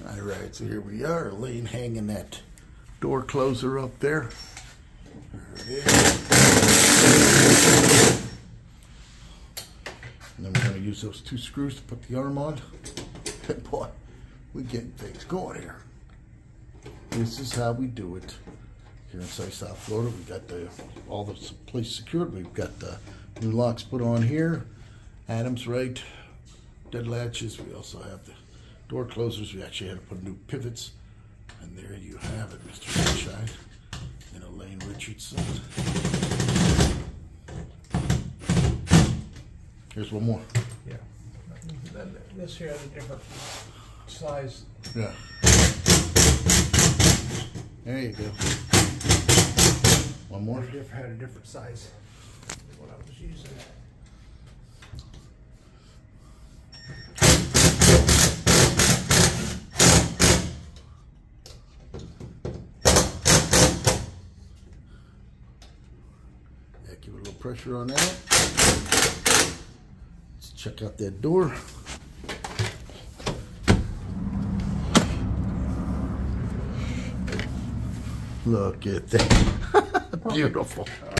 All right, so here we are, Elaine hanging that door closer up there. There it is. And then we're going to use those 2 screws to put the arm on. And boy, we're getting things going here. This is how we do it here in South Florida. We got all the place secured. We've got the new locks put on here. Adam's right. Dead latches. We also have the door closers. We actually had to put new pivots. And there you have it, Mr. Sunshine and Elaine Richardson. Here's one more. Yeah. Then this here has a different size. Yeah. There you go. One more. Had a different size than what I was using. Yeah, give it a little pressure on that. Let's check out that door. Look at that. Beautiful.